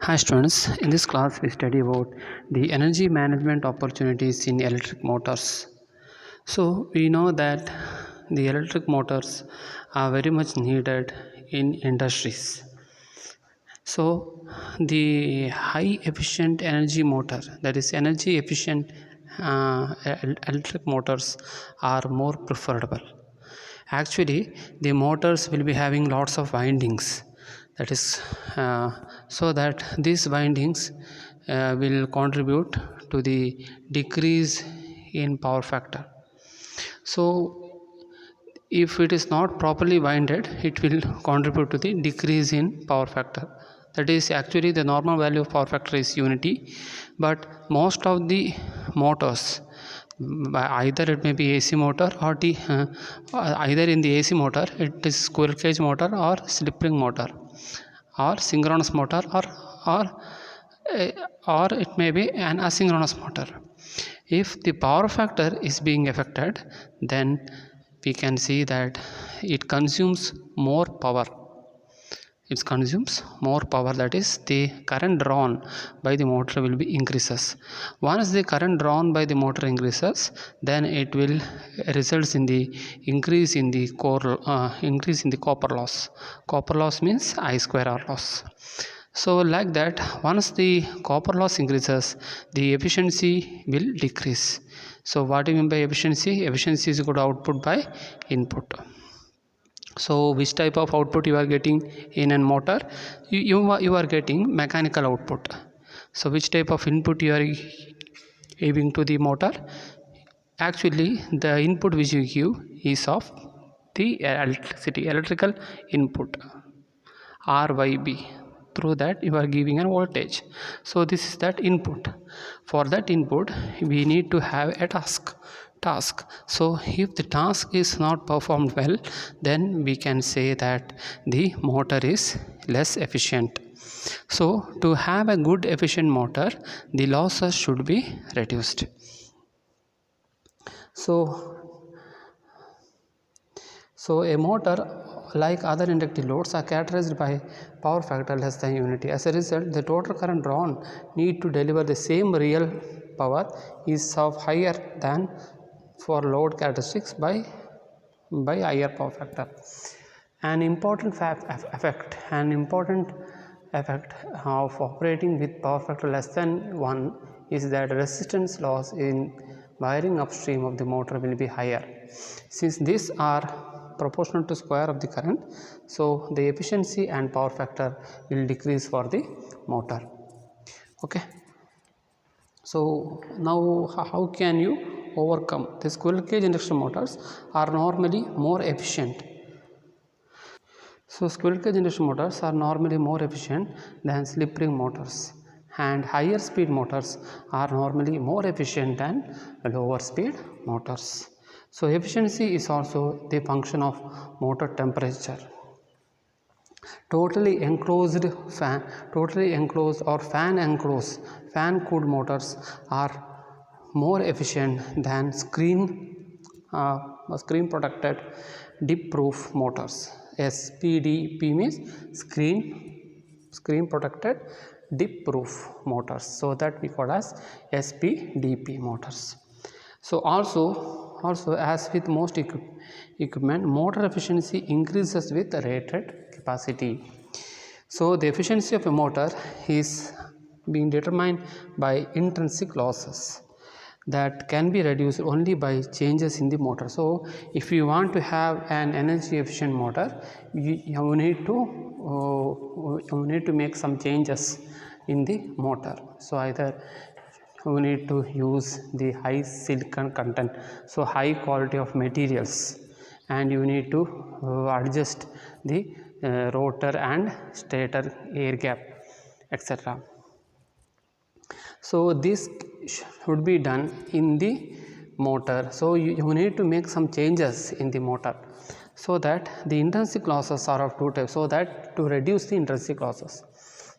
Hi students, in this class we study about the energy management opportunities in electric motors. So we know that the electric motors are very much needed in industries. So the high efficient energy motor, that is energy efficient electric motors are more preferable. Actually, the motors will be having lots of windings, that is so that these windings will contribute to the decrease in power factor. So if it is not properly winded, it will contribute to the decrease in power factor. That is, actually the normal value of power factor is unity, but most of the motors, either it may be AC motor or either in the AC motor it is squirrel cage motor or slip ring motor or synchronous motor, or uh, or it may be an asynchronous motor. If the power factor is being affected, then we can see that it consumes more power. It consumes more power, that is, the current drawn by the motor will be increases. Once the current drawn by the motor increases, then it will results in the increase in the increase in the copper loss. Copper loss means I square R loss. So like that, once the copper loss increases, the efficiency will decrease. So what do you mean by efficiency? Efficiency is equal to output by input. So which type of output you are getting in a motor? You are getting mechanical output. So which type of input you are giving to the motor? Actually the input which you give is of the electrical input, RYB. Through that you are giving a voltage. So this is that input. For that input we need to have a task. So if the task is not performed well, then we can say that the motor is less efficient. So to have a good efficient motor, the losses should be reduced. So a motor, like other inductive loads, are characterized by power factor less than unity. As a result, the total current drawn need to deliver the same real power is of higher than for load characteristics by higher power factor. An important effect of operating with power factor less than 1 is that resistance loss in wiring upstream of the motor will be higher. Since these are proportional to square of the current, so the efficiency and power factor will decrease for the motor. Okay. So now how can you overcome? The squirrel cage induction motors are normally more efficient. So squirrel cage induction motors are normally more efficient than slip ring motors, and higher speed motors are normally more efficient than lower speed motors. So efficiency is also the function of motor temperature. Totally enclosed or fan cooled motors are more efficient than screen protected dip proof motors. SPDP means screen protected dip proof motors, so that we call as SPDP motors. So also as with most equipment, motor efficiency increases with rated capacity. So the efficiency of a motor is being determined by intrinsic losses that can be reduced only by changes in the motor. So if you want to have an energy efficient motor, you need to make some changes in the motor. So either you need to use the high silicon content, so high quality of materials, and you need to adjust the rotor and stator air gap, etc. So this should be done in the motor. So you need to make some changes in the motor, so that the intrinsic losses are of two types, so that to reduce the intrinsic losses.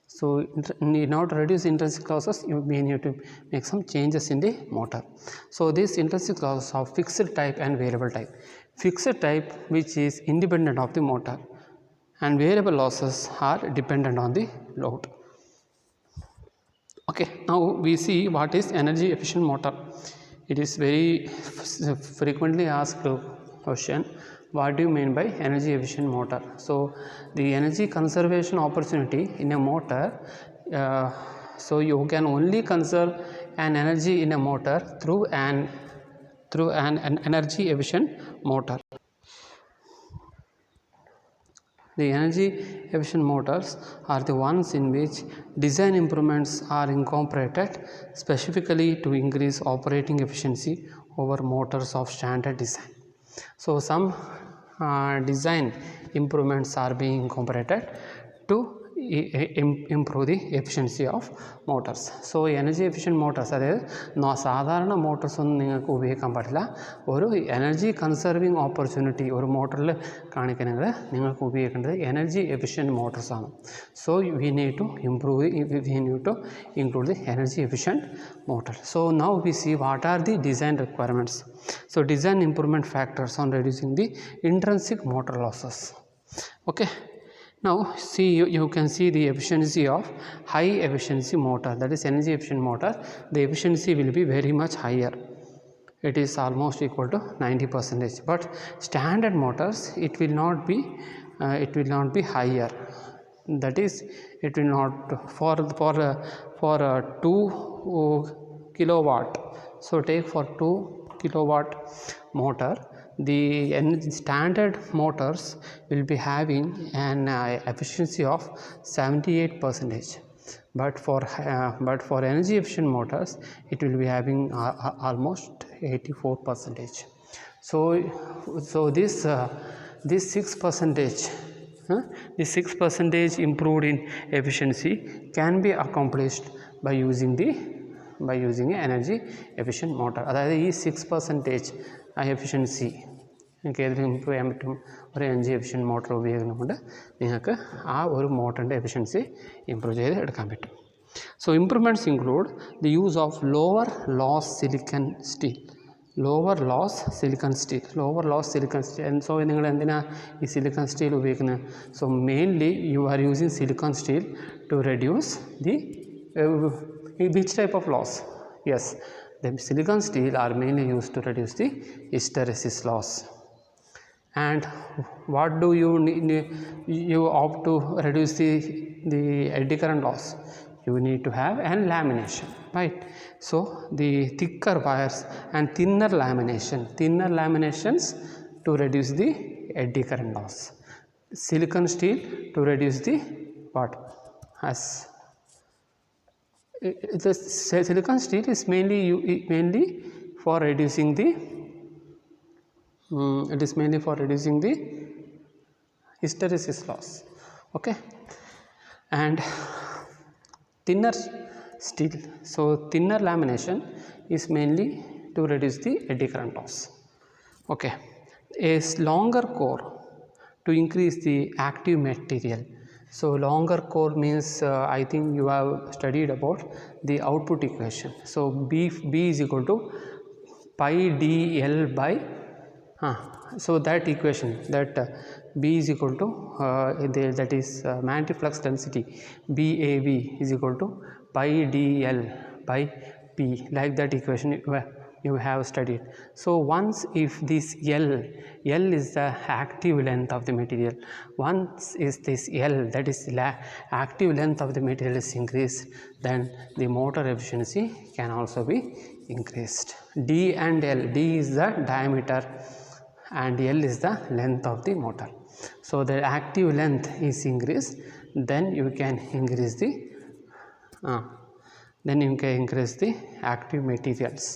So in order to reduce intrinsic losses, you may need to make some changes in the motor. So these intrinsic losses are fixed type and variable type. Fixed type, which is independent of the motor, and variable losses are dependent on the load. Okay, now we see what is energy efficient motor. It is very frequently asked question. What do you mean by energy efficient motor? So the energy conservation opportunity in a motor, so you can only conserve an energy in a motor through an energy efficient motor. The energy efficient motors are the ones in which design improvements are incorporated specifically to increase operating efficiency over motors of standard design. So some design improvements are being incorporated to improve the efficiency of motors. So energy efficient motors, അതായത് സാധാരണ motors ഒന്നും നിങ്ങൾക്ക് ഉപയോഗിക്കാൻ പാടില്ല. ഒരു energy conserving opportunity ഒരു മോട്ടറിൽ കാണിക്കണമെങ്കിൽ നിങ്ങൾക്ക് ഉപയോഗിക്കേണ്ടത് എനർജി എഫിഷ്യൻറ്റ് മോട്ടോർസാണ്. So we need to improve, we need to include the energy efficient motor. So now we see what are the design requirements. So design improvement factors on reducing the intrinsic motor losses. Okay, now see you can see the efficiency of high efficiency motor, that is energy efficient motor. The efficiency will be very much higher, it is almost equal to 90%, but standard motors it will not be higher, that is it will not for 2 kilowatt. So take for 2 kilowatt motor, the standard motors will be having an efficiency of 78%, but for energy efficient motors it will be having almost 84%. So this 6%, the 6% improved in efficiency can be accomplished by using an energy efficient motor. അതായത് ഈ 6% efficiency നിങ്ങൾക്ക് ഏതിലും improve ചെയ്യാൻ പറ്റും ഒരു energy efficient motor ഉപയോഗിക്കുന്നതുകൊണ്ട് നിങ്ങൾക്ക് ആ ഒരു മോട്ടറിൻ്റെ എഫിഷ്യൻസി ഇമ്പ്രൂവ് ചെയ്ത് എടുക്കാൻ പറ്റും. So improvements include the use of lower loss silicon steel. So നിങ്ങൾ എന്തിനാണ് ഈ സിലിക്കൺ സ്റ്റീൽ ഉപയോഗിക്കുന്നത്? So mainly you are using silicon steel to reduce the which type of loss? Yes, the silicon steel are mainly used to reduce the hysteresis loss. And what do you need? You opt to reduce the eddy current loss. You need to have an lamination, right? So the thicker wires and thinner laminations to reduce the eddy current loss. Silicon steel to reduce the what? As the silicon steel is mainly for reducing the hysteresis loss. Okay, and thinner steel, so thinner lamination is mainly to reduce the eddy current loss. Okay, a longer core to increase the active material. So longer core means I think you have studied about the output equation. So B is equal to pi dl by so that equation, that B is equal to that is magnetic flux density, BAV is equal to pi dl by P, like that equation you have studied. So once if this L is the active length of the material, once is this L, that is active length of the material is increased, then the motor efficiency can also be increased. D and L, D is the diameter and L is the length of the motor. So the active length is increased, then you can increase the active materials.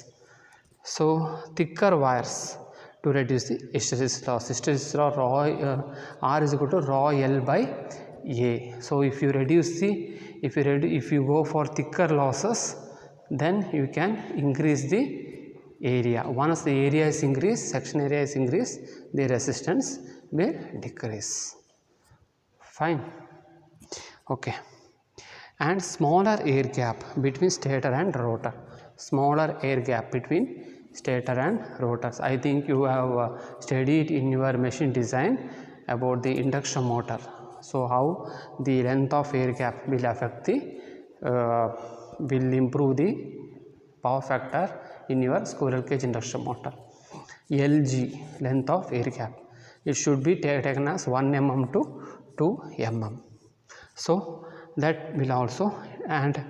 So thicker wires to reduce the hysteresis loss. Hysteresis loss R is equal to rho L by A. So if you go for thicker losses, then you can increase the area. Once the area is increased, section area is increased, the resistance will decrease. Fine. Okay, and smaller air gap between stator and rotor. Smaller air gap between stator and rotors. I think you have studied in your machine design about the induction motor. So how the length of air gap will affect the will improve the power factor in your squirrel cage induction motor. LG, length of air gap, it should be taken as 1 mm to 2 mm. So that will also, and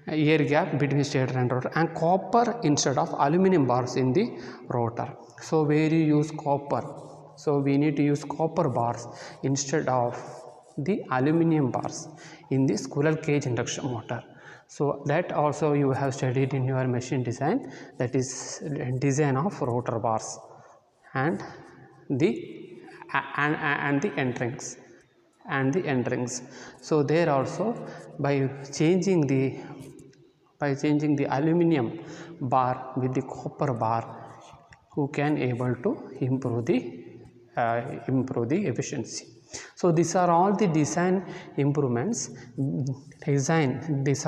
air gap between stator and rotor, and copper instead of aluminum bars in the rotor. So where you use copper, so we need to use copper bars instead of the aluminum bars in the squirrel cage induction motor. So that also you have studied in your machine design, that is design of rotor bars and the end rings. So there also, by changing the aluminum bar with the copper bar, who can able to improve the efficiency. So these are all the design improvements, these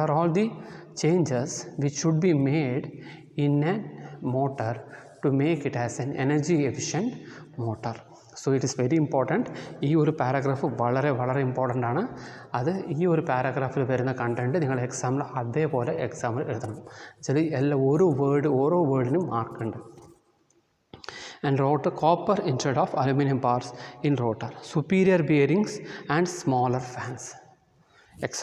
are all the changes which should be made in a motor to make it as an energy efficient motor. So it is very important. ഈ ഒരു paragraph വളരെ വളരെ important ആണ്. അത് ഈ ഒരു പാരഗ്രാഫിൽ വരുന്ന content നിങ്ങൾ എക്സാമിൽ അതേപോലെ എക്സാമിൽ എഴുതണം. വെച്ചാൽ ഓരോ വേർഡിനും മാർക്കുണ്ട്. And rotor copper instead of aluminum bars in rotor, superior bearings and smaller fans, etc.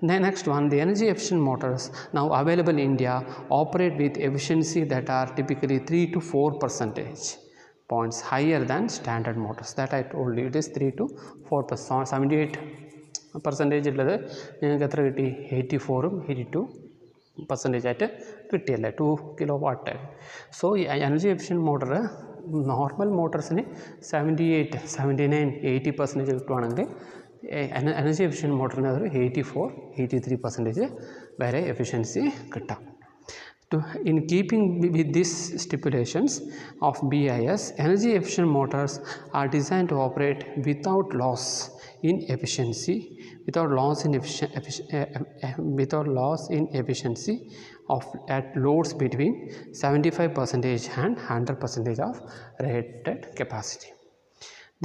The next one, the energy efficient motors now available in India operate with efficiency that are typically 3 to 4 percentage points higher than standard motors. That I told you, it is 3 to 4%. 78% ഉള്ളത് നിങ്ങൾക്ക് എത്ര കിട്ടി? 84ഉം 82% ആയിട്ട് കിട്ടിയല്ലേ, 2 kW. So ഈ energy efficient motor normal മോട്ടോഴ്സിന് 78, 79, 80% കിട്ടുവാണെങ്കിൽ energy efficient മോട്ടറിന് അതൊരു 84, 83% വരെ എഫിഷ്യൻസി കിട്ടാം. In keeping with these stipulations of BIS, energy efficient motors are designed to operate without loss in efficiency, without loss in efficiency of at loads between 75% and 100% of rated capacity.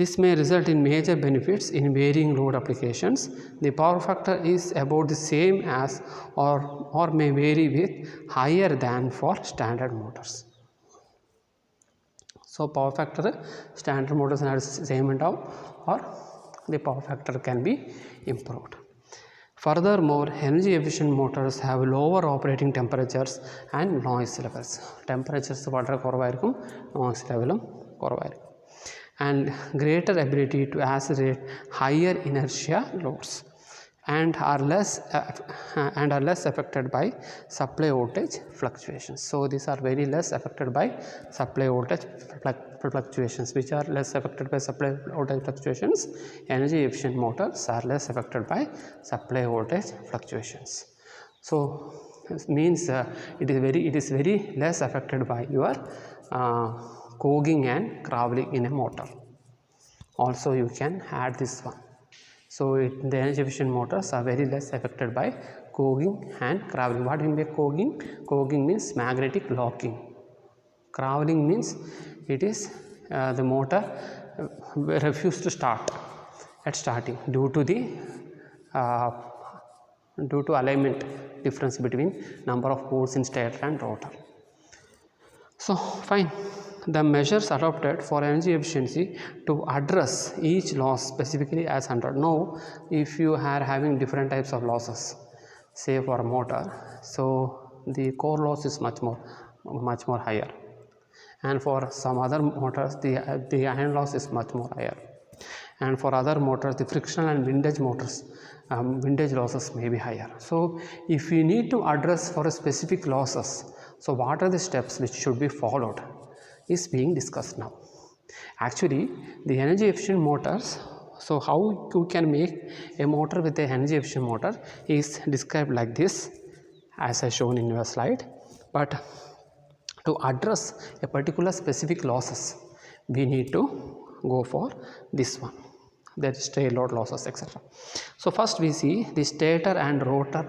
This may result in major benefits in varying load applications. The power factor is about the same as or may vary with higher than for standard motors. So power factor standard motors are same ഉണ്ടാവും, or the power factor can be improved. Furthermore, energy efficient motors have lower operating temperatures and noise levels. Temperatures വളരെ കുറവായിരിക്കും, noise levelum കുറവായിരിക്കും, and greater ability to accelerate higher inertia loads, and are less affected by supply voltage fluctuations. So these are very less affected by supply voltage fluctuations. Which are less affected by supply voltage fluctuations? Energy efficient motors are less affected by supply voltage fluctuations. So this means it is very less affected by your cogging and crawling in a motor. Also you can add this one. So the energy efficient motors are very less affected by cogging and crawling. What do you mean by cogging? Cogging means magnetic locking. Crawling means it is the motor refuse to start at starting due to alignment difference between number of poles in stator and rotor. So fine, the measures adopted for energy efficiency to address each loss specifically as under. Now if you are having different types of losses, say for a motor, so the core loss is much more higher, and for some other motors the iron loss is much more higher, and for other motors the frictional and windage losses may be higher. So if you need to address for a specific losses, so what are the steps which should be followed is being discussed now. Actually the energy efficient motors, so how you can make a motor with a energy efficient motor is described like this as I shown in your slide. But to address a particular specific losses, we need to go for this one, that is tail load losses, etc. So first we see the stator and rotor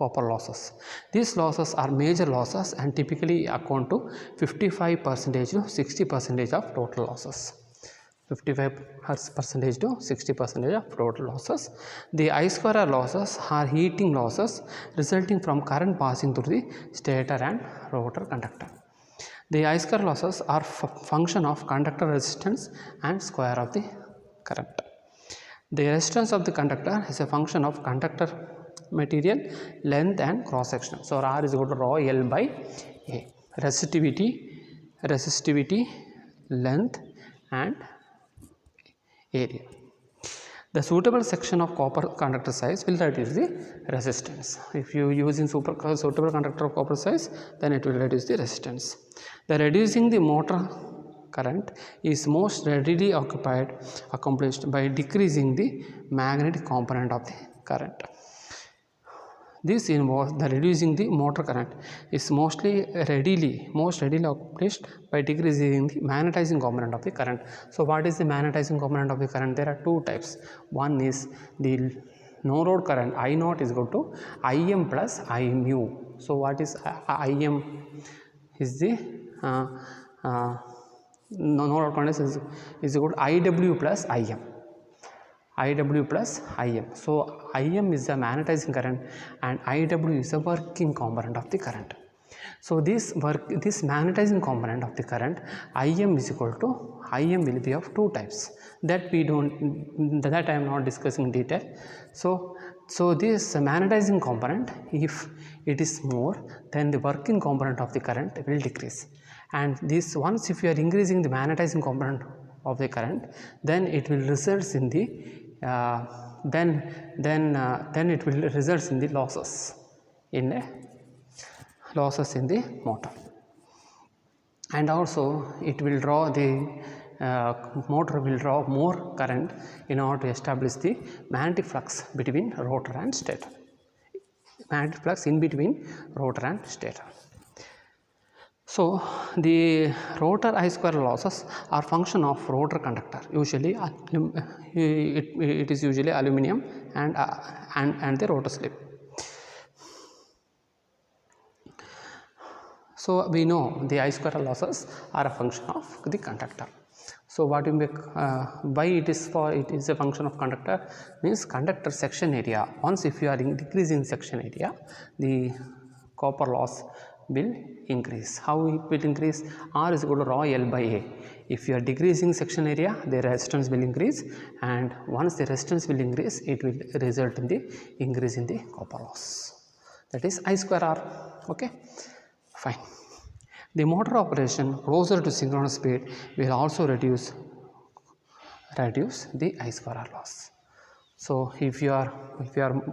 copper losses. These losses are major losses and typically account to 55% to 60% of total losses. 55% to 60% of total losses. The I square losses are heating losses resulting from current passing through the stator and rotor conductor. The I square losses are function of conductor resistance and square of the current. The resistance of the conductor is a function of conductor material length and cross section. So R is equal to rho L by A. Resistivity, length and area. The suitable section of copper conductor size will reduce the resistance. If you use in suitable conductor of copper size, then it will reduce the resistance. The reducing the motor current is most readily accomplished by decreasing the magnetic component of the current. This involves the reducing the motor current is most readily accomplished by decreasing the magnetizing component of the current. So what is the magnetizing component of the current? There are two types. One is the no load current, I naught is equal to Im plus I mu. So what is Im? Is the no load current is equal to Iw plus Im. Iw plus Im. So Im is the magnetizing current and Iw is a working component of the current. So this magnetizing component of the current Im is equal to Im will be of two types that I am not discussing in detail. So this magnetizing component, if it is more, then the working component of the current will decrease. And this once if you are increasing the magnetizing component of the current, then it will result in the then it will result in the losses in the motor, and also it will draw the motor will draw more current in order to establish the magnetic flux between rotor and stator. Magnetic flux in between rotor and stator. So the rotor I square losses are function of rotor conductor. Usually it is usually aluminum and the rotor slip. So we know the I square losses are a function of the conductor. So what you make why it is a function of conductor means conductor section area. Once if you are decreasing section area, the copper loss will increase. How it will increase? R is equal to rho L by A. If you are decreasing section area, the resistance will increase, and once the resistance will increase, it will result in the increase in the copper loss. That is I square R. Okay, fine. The motor operation closer to synchronous speed will also reduce the I square R loss. So if you are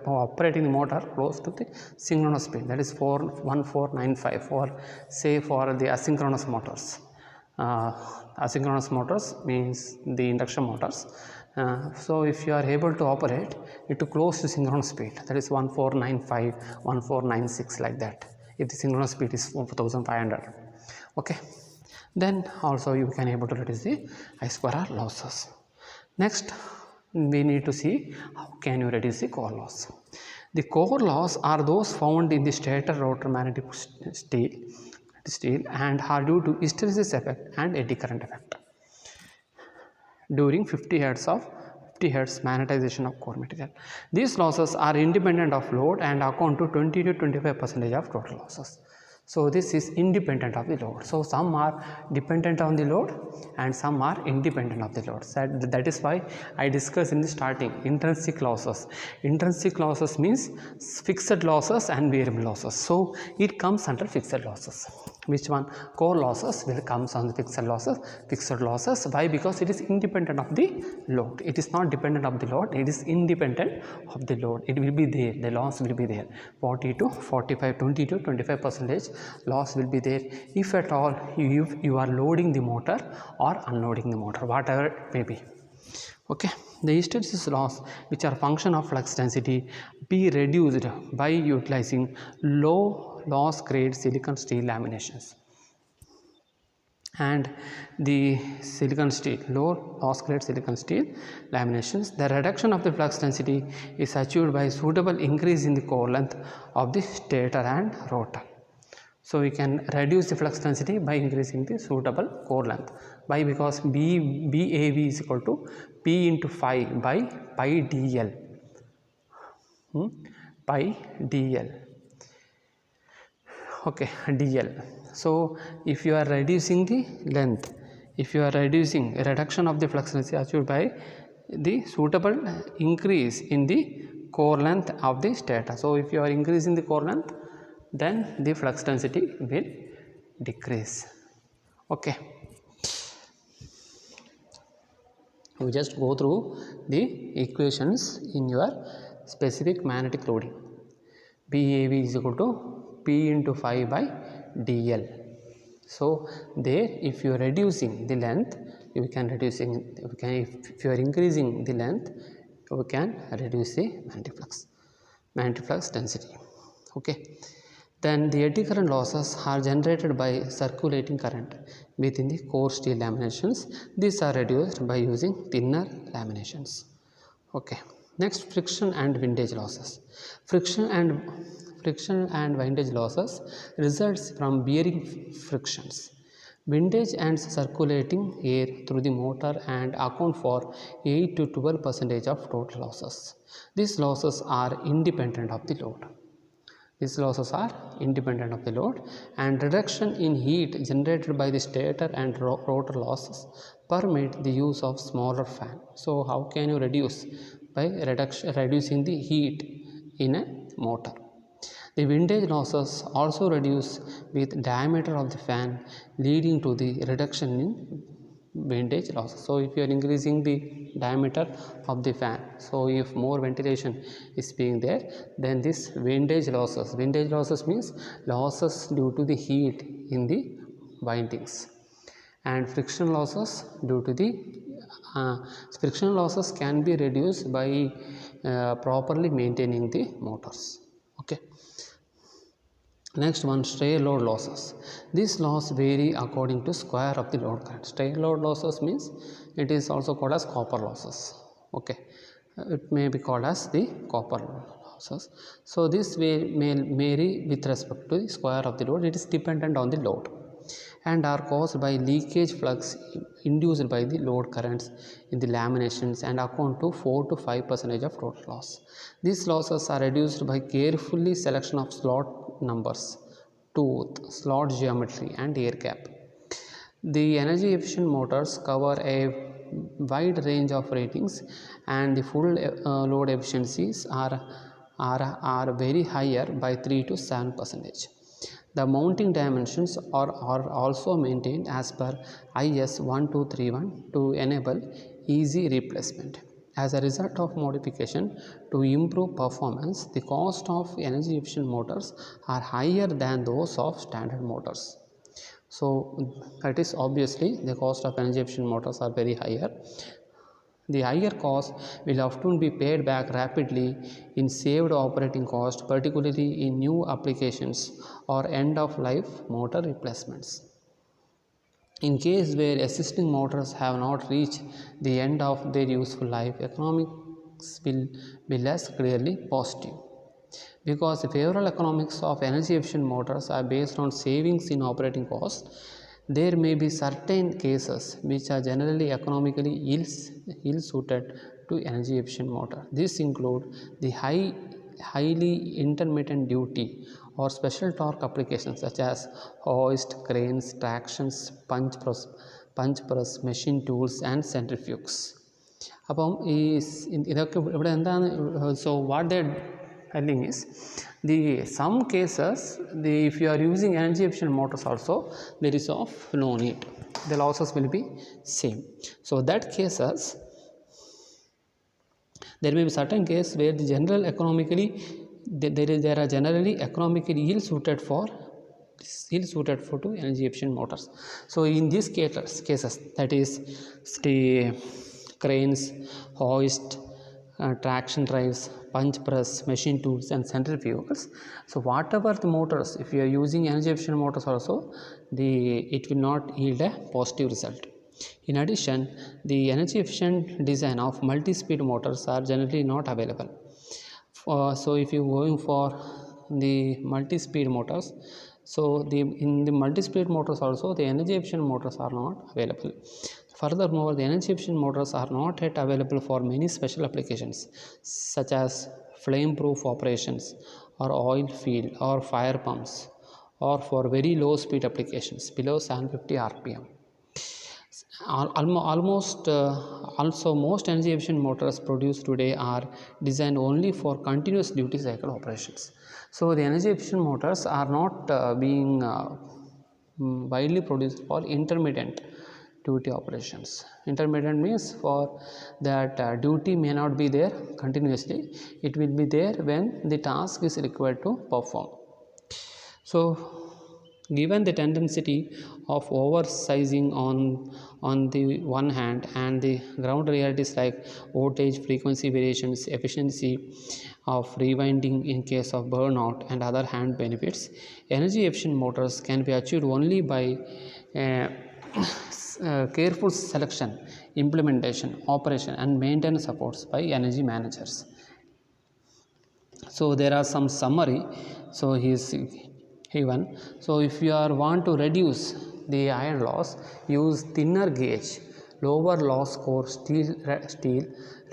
operating the motor close to the synchronous speed, that is 1495 for the asynchronous motors. Asynchronous motors means the induction motors. So if you are able to operate it to close to synchronous speed, that is 1495, 1496 like that, if the synchronous speed is 4500, okay, then also you can able to reduce the I square R losses. Next, we need to see how can you reduce the core loss. The core loss are those found in the stator rotor magnetic steel and are due to hysteresis effect and eddy current effect during 50 Hz magnetization of core material. These losses are independent of load and account to 20 to 25% of total losses. So this is independent of the load. So some are dependent on the load and some are independent of the load. That is why I discussed in the starting intrinsic losses. Intrinsic losses means fixed losses and variable losses. So it comes under fixed losses. Which one? Core losses will comes on the fixed losses. Fixed losses. Why? Because it is independent of the load. It is not dependent of the load. It is independent of the load. It will be there. The loss will be there. 40 to 45, 20 to 25% loss will be there if at all you are loading the motor or unloading the motor, whatever it may be. Okay, the hysteresis loss, which are function of flux density, be reduced by utilizing low loss grade silicon steel laminations. And the low loss grade silicon steel laminations, the reduction of the flux density is achieved by suitable increase in the core length of the stator and rotor. So we can reduce the flux density by increasing the suitable core length. Why? Because BAV is equal to P into phi by pi dl. Pi dl. Okay, dl. So if you are reducing the length, if you are reducing reduction of the flux density achieved by the suitable increase in the core length of the stator. So if you are increasing the core length, then the flux density will decrease. Okay, you just go through the equations in your specific magnetic loading. BAV is equal to P into phi by dl. So there, if you are reducing the length, if you are increasing the length, you can reduce the magnetic flux density. Okay. Then the eddy current losses are generated by circulating current within the core steel laminations. These are reduced by using thinner laminations. Okay. Next, friction and windage losses. Friction and windage losses results from bearing frictions, windage and circulating air through the motor, and account for 8 to 12% of total losses. These losses are independent of the load. These losses are independent of the load, and reduction in heat generated by the stator and rotor losses permit the use of smaller fan. So how can you reduce? By reducing the heat in a motor. The windage losses also reduce with diameter of the fan, leading to the reduction in windage losses. So if you are increasing the diameter of the fan, so if more ventilation is being there, then this windage losses means losses due to the heat in the windings, and friction losses due to the friction losses can be reduced by properly maintaining the motors. Okay. Next one, stray load losses. These losses vary according to square of the load current. Stray load losses means it is also called as copper losses. Okay, it may be called as the copper losses. So this may vary with respect to the square of the load. It is dependent on the load and are caused by leakage flux induced by the load currents in the laminations and account to 4 to 5% of total loss. These losses are reduced by carefully selection of slot numbers, tooth, slot geometry, and air gap. The energy efficient motors cover a wide range of ratings, and the full load efficiencies are very higher by 3 to 7%. The mounting dimensions are also maintained as per IS 1231 to enable easy replacement. As a result of modification to improve performance, the cost of energy efficient motors are higher than those of standard motors. So that is obviously the cost of energy efficient motors are very higher. The higher cost will often be paid back rapidly in saved operating cost, particularly in new applications or end-of-life motor replacements. In case where existing motors have not reached the end of their useful life, economics will be less clearly positive. Because the favorable economics of energy efficient motors are based on savings in operating costs, there may be certain cases which are generally economically ill suited to energy efficient motor. These include the highly intermittent duty or special torque applications such as hoist, cranes, tractions, punch press, machine tools, and centrifuges. അപ്പം ഇതൊക്കെ ഇവിടെ എന്താണ്, so what they're telling is some cases if you are using energy efficient motors also, there is of no need, the losses will be same. So that cases there may be certain case where the general economically there are generally economically ill suited for to energy efficient motors. So in these cases, that is the cranes, hoist, traction drives, punch press, machine tools, and centrifuges. So whatever the motors, if you are using energy efficient motors also, it will not yield a positive result. In addition, the energy efficient design of multi-speed motors are generally not available. So if you are going for the multi-speed motors, So in the multi-speed motors also, the energy efficient motors are not available. Furthermore, the energy efficient motors are not yet available for many special applications such as flame proof operations or oil field or fire pumps, or for very low speed applications below 750 rpm. Almost also most energy efficient motors produced today are designed only for continuous duty cycle operations. So the energy efficient motors are not being widely produced for intermittent duty operations. Intermittent means for that duty may not be there continuously, it will be there when the task is required to perform. So given the tendency of oversizing on the one hand and the ground realities like voltage, frequency variations, efficiency of rewinding in case of burnout and other hand benefits, energy efficient motors can be achieved only by careful selection, implementation, operation and maintenance supports by energy managers. So there are some summary. So he is given. So if you want to reduce the iron loss, use thinner gauge, lower loss core steel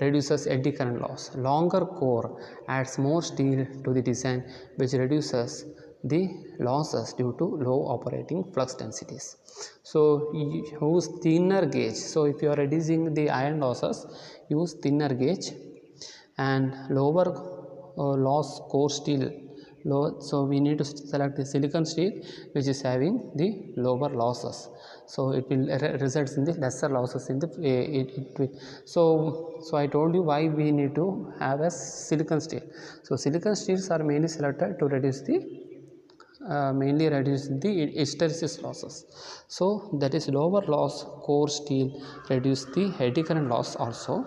reduces eddy current loss. Longer core adds more steel to the design, which reduces the losses due to low operating flux densities. So use thinner gauge. So if you are reducing the iron losses, use thinner gauge and lower loss core steel. So we need to select the silicon steel which is having the lower losses, so it will result in the lesser losses in the it will. So I told you why we need to have a silicon steel. So silicon steels are mainly selected to reduce the hysteresis losses. So that is lower loss core steel reduce the eddy current loss also,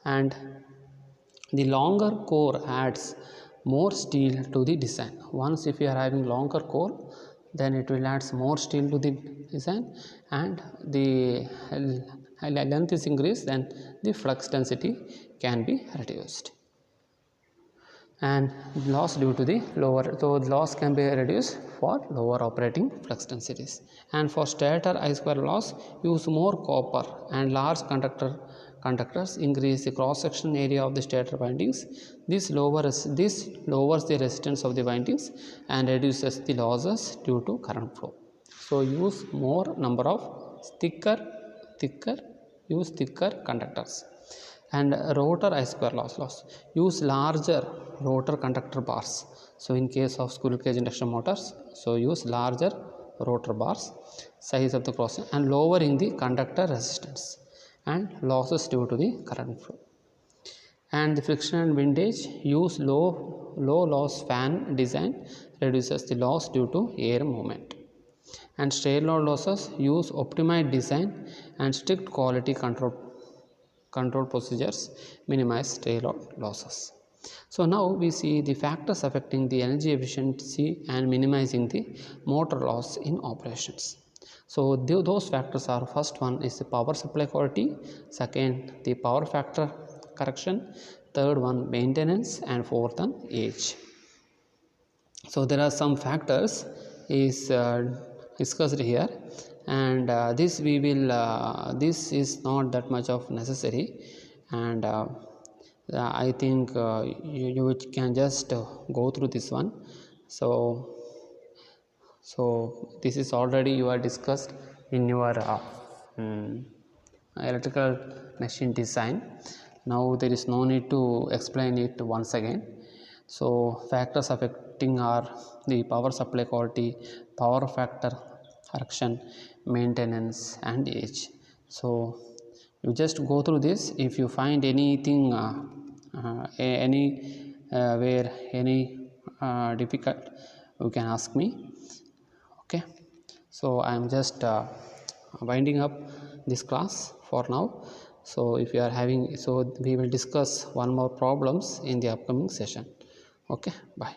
and the longer core adds more steel to the design. Once if you are having longer core, then it will add more steel to the design, and the length is increased, then the flux density can be reduced and loss due to the lower. So loss can be reduced for lower operating flux densities. And for stator I square loss, use more copper and large conductors increase the cross section area of the stator windings. This lowers the resistance of the windings and reduces the losses due to current flow. So use more number of thicker conductors. And rotor I square loss, use larger rotor conductor bars. So in case of squirrel cage induction motors, so use larger rotor bars, size of the cross, and lowering the conductor resistance and losses due to the current flow. And the friction and windage, use low loss fan design, reduces the loss due to air movement. And strain load losses, use optimized design and strict quality control procedures, minimize strain load losses. So now we see the factors affecting the energy efficiency and minimizing the motor loss in operations. So those factors are, first one is the power supply quality, second the power factor correction, third one maintenance, and fourth one age. So there are some factors is discussed here, and this is not that much of necessary, and I think you can just go through this one. So this is already you are discussed in your electrical machine design. Now there is no need to explain it once again. So factors affecting are the power supply quality, power factor correction, maintenance, and age. So you just go through this. If you find anything where any difficult, you can ask me. Okay, so I am just winding up this class for now. So if you are having, so we will discuss one more problems in the upcoming session. Okay, bye.